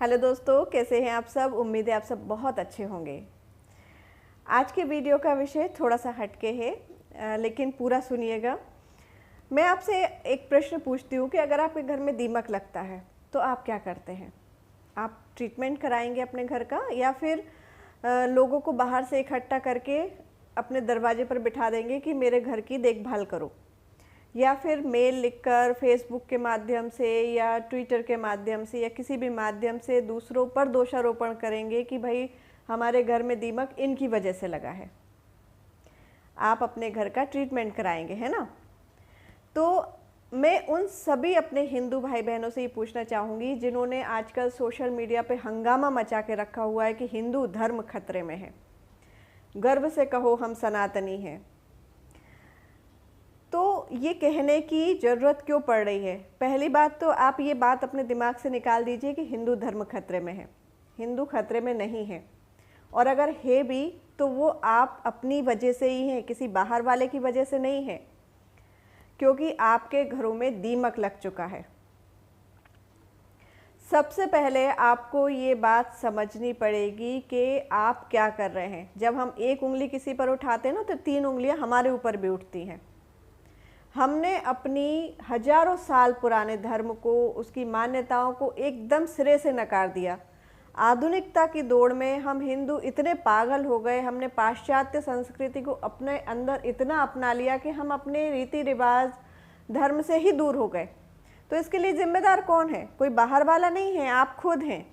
Hello दोस्तों, कैसे हैं आप सब। उम्मीद है आप सब बहुत अच्छे होंगे। आज के वीडियो का विषय थोड़ा सा हटके है, लेकिन पूरा सुनिएगा। मैं आपसे एक प्रश्न पूछती हूँ कि अगर आपके घर में दीमक लगता है तो आप क्या करते हैं। आप ट्रीटमेंट कराएंगे अपने घर का, या फिर लोगों को बाहर से इकट्ठा करके अपने दरवाजे पर बिठा देंगे कि मेरे घर की देखभाल करो, या फिर मेल लिखकर फेसबुक के माध्यम से या ट्विटर के माध्यम से या किसी भी माध्यम से दूसरों पर दोषारोपण करेंगे कि भाई हमारे घर में दीमक इनकी वजह से लगा है। आप अपने घर का ट्रीटमेंट कराएंगे, है ना। तो मैं उन सभी अपने हिंदू भाई बहनों से ये पूछना चाहूँगी जिन्होंने आजकल सोशल मीडिया पे हंगामा मचा के रखा हुआ है कि हिंदू धर्म खतरे में है, गर्व से कहो हम सनातनी हैं। तो ये कहने की ज़रूरत क्यों पड़ रही है। पहली बात तो आप ये बात अपने दिमाग से निकाल दीजिए कि हिंदू धर्म खतरे में है। हिंदू खतरे में नहीं है, और अगर है भी तो वो आप अपनी वजह से ही हैं, किसी बाहर वाले की वजह से नहीं है, क्योंकि आपके घरों में दीमक लग चुका है। सबसे पहले आपको ये बात समझनी पड़ेगी कि आप क्या कर रहे हैं। जब हम एक उंगली किसी पर उठाते हैं ना, तो 3 उंगलियां हमारे ऊपर भी उठती हैं। हमने अपनी हजारों साल पुराने धर्म को, उसकी मान्यताओं को एकदम सिरे से नकार दिया। आधुनिकता की दौड़ में हम हिंदू इतने पागल हो गए, हमने पाश्चात्य संस्कृति को अपने अंदर इतना अपना लिया कि हम अपने रीति रिवाज धर्म से ही दूर हो गए। तो इसके लिए जिम्मेदार कौन है? कोई बाहर वाला नहीं है, आप खुद हैं।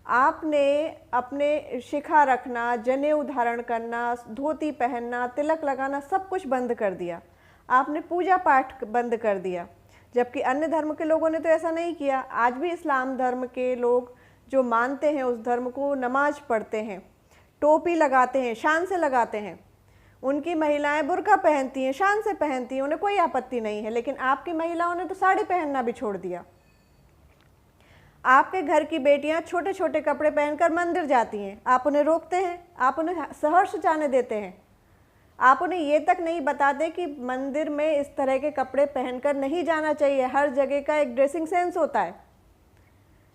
आपने अपने शिखा रखना, जनेऊ धारण करना, धोती पहनना, तिलक लगाना सब कुछ बंद कर दिया। आपने पूजा पाठ बंद कर दिया, जबकि अन्य धर्म के लोगों ने तो ऐसा नहीं किया। आज भी इस्लाम धर्म के लोग जो मानते हैं उस धर्म को, नमाज पढ़ते हैं, टोपी लगाते हैं, शान से लगाते हैं। उनकी महिलाएं बुर्का पहनती हैं, शान से पहनती हैं, उन्हें कोई आपत्ति नहीं है। लेकिन आपकी महिलाओं ने तो साड़ी पहनना भी छोड़ दिया। आपके घर की बेटियां छोटे छोटे कपड़े पहनकर मंदिर जाती हैं, आप उन्हें रोकते हैं, आप उन्हें सहर्ष जाने देते हैं। आप उन्हें ये तक नहीं बताते कि मंदिर में इस तरह के कपड़े पहनकर नहीं जाना चाहिए। हर जगह का एक ड्रेसिंग सेंस होता है।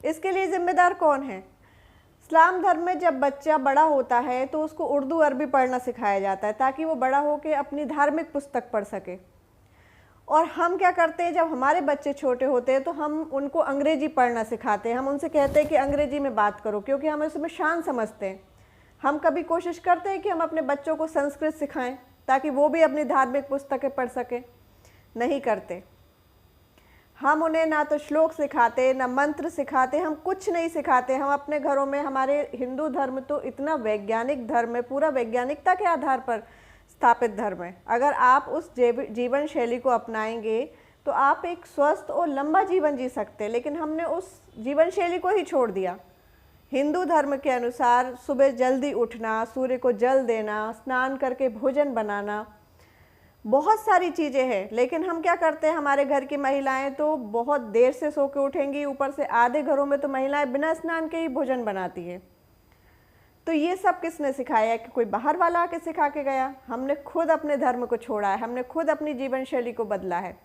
इसके लिए जिम्मेदार कौन है? इस्लाम धर्म में जब बच्चा बड़ा होता है तो उसको उर्दू अरबी पढ़ना सिखाया जाता है, ताकि वो बड़ा होकर अपनी धार्मिक पुस्तक पढ़ सके। और हम क्या करते हैं, जब हमारे बच्चे छोटे होते हैं तो हम उनको अंग्रेजी पढ़ना सिखाते हैं। हम उनसे कहते हैं कि अंग्रेजी में बात करो, क्योंकि हम उसमें शान समझते हैं। हम कभी कोशिश करते हैं कि हम अपने बच्चों को संस्कृत सिखाएं ताकि वो भी अपनी धार्मिक पुस्तकें पढ़ सकें? नहीं करते। हम उन्हें ना तो श्लोक सिखाते, ना मंत्र सिखाते, हम कुछ नहीं सिखाते। हम अपने घरों में, हमारे हिंदू धर्म तो इतना वैज्ञानिक धर्म है, पूरा वैज्ञानिकता के आधार पर स्थापित धर्म है। अगर आप उस जीवन शैली को अपनाएंगे तो आप एक स्वस्थ और लंबा जीवन जी सकते हैं। लेकिन हमने उस जीवन शैली को ही छोड़ दिया। हिंदू धर्म के अनुसार सुबह जल्दी उठना, सूर्य को जल देना, स्नान करके भोजन बनाना, बहुत सारी चीज़ें हैं। लेकिन हम क्या करते हैं, हमारे घर की महिलाएं तो बहुत देर से सो के उठेंगी, ऊपर से आधे घरों में तो महिलाएं बिना स्नान के ही भोजन बनाती हैं। तो ये सब किसने सिखाया है? कि कोई बाहर वाला आके सिखा के गया? हमने खुद अपने धर्म को छोड़ा है, हमने खुद अपनी जीवन शैली को बदला है।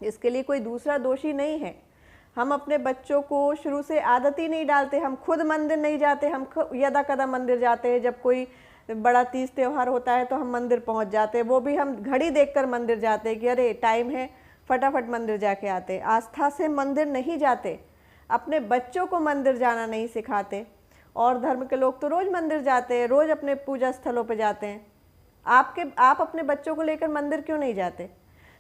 इसके लिए कोई दूसरा दोषी नहीं है। हम अपने बच्चों को शुरू से आदत ही नहीं डालते। हम खुद मंदिर नहीं जाते, हम यदा कदा मंदिर जाते हैं। जब कोई बड़ा तीज त्यौहार होता है तो हम मंदिर पहुंच जाते हैं, वो भी हम घड़ी देखकर मंदिर जाते हैं कि अरे टाइम है, फटाफट मंदिर जाके आते। आस्था से मंदिर नहीं जाते, अपने बच्चों को मंदिर जाना नहीं सिखाते। और धर्म के लोग तो रोज़ मंदिर जाते हैं, रोज़ अपने पूजा स्थलों पर जाते हैं। आप अपने बच्चों को लेकर मंदिर क्यों नहीं जाते?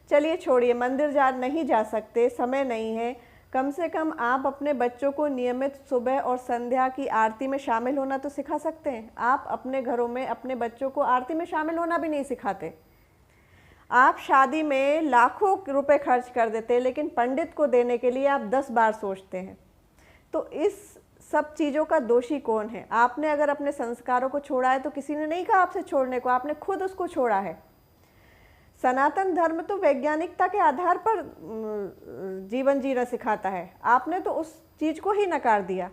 चलिए छोड़िए, मंदिर नहीं जा सकते, समय नहीं है, कम से कम आप अपने बच्चों को नियमित सुबह और संध्या की आरती में शामिल होना तो सिखा सकते हैं। आप अपने घरों में अपने बच्चों को आरती में शामिल होना भी नहीं सिखाते। आप शादी में लाखों रुपए खर्च कर देते हैं, लेकिन पंडित को देने के लिए आप 10 बार सोचते हैं। तो इस सब चीज़ों का दोषी कौन है? आपने अगर अपने संस्कारों को छोड़ा है तो किसी ने नहीं कहा आपसे छोड़ने को, आपने खुद उसको छोड़ा है। सनातन धर्म तो वैज्ञानिकता के आधार पर जीवन जीना सिखाता है, आपने तो उस चीज़ को ही नकार दिया।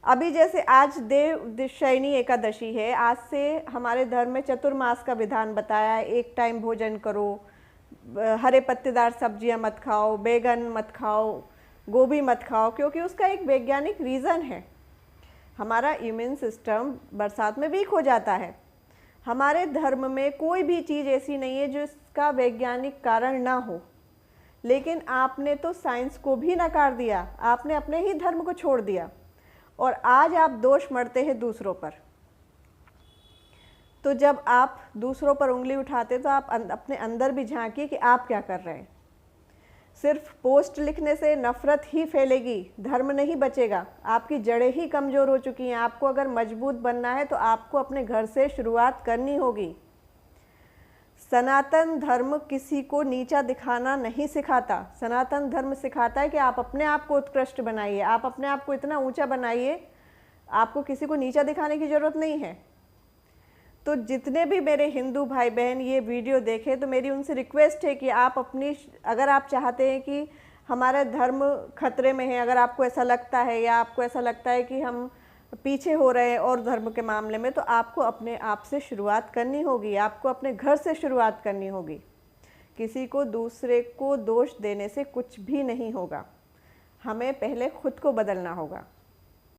अभी जैसे आज देवशयनी एकादशी है, आज से हमारे धर्म में चतुर्मास का विधान बताया है। एक टाइम भोजन करो, हरे पत्तेदार सब्जियां मत खाओ, बैगन मत खाओ, गोभी मत खाओ, क्योंकि उसका एक वैज्ञानिक रीज़न है। हमारा इम्यून सिस्टम बरसात में वीक हो जाता है। हमारे धर्म में कोई भी चीज़ ऐसी नहीं है जो इसका वैज्ञानिक कारण ना हो, लेकिन आपने तो साइंस को भी नकार दिया, आपने अपने ही धर्म को छोड़ दिया और आज आप दोष मढ़ते हैं दूसरों पर। तो जब आप दूसरों पर उंगली उठाते तो आप अपने अंदर भी झांकिए कि आप क्या कर रहे हैं। सिर्फ पोस्ट लिखने से नफ़रत ही फैलेगी, धर्म नहीं बचेगा, आपकी जड़ें ही कमज़ोर हो चुकी हैं। आपको अगर मजबूत बनना है तो आपको अपने घर से शुरुआत करनी होगी। सनातन धर्म किसी को नीचा दिखाना नहीं सिखाता। सनातन धर्म सिखाता है कि आप अपने आप को उत्कृष्ट बनाइए, आप अपने आप को इतना ऊंचा बनाइए, आपको किसी को नीचा दिखाने की ज़रूरत नहीं है। तो जितने भी मेरे हिंदू भाई बहन ये वीडियो देखें तो मेरी उनसे रिक्वेस्ट है कि आप अपनी, अगर आप चाहते हैं कि हमारा धर्म खतरे में है, अगर आपको ऐसा लगता है या आपको ऐसा लगता है कि हम पीछे हो रहे हैं और धर्म के मामले में, तो आपको अपने आप से शुरुआत करनी होगी, आपको अपने घर से शुरुआत करनी होगी। किसी को दूसरे को दोष देने से कुछ भी नहीं होगा, हमें पहले खुद को बदलना होगा।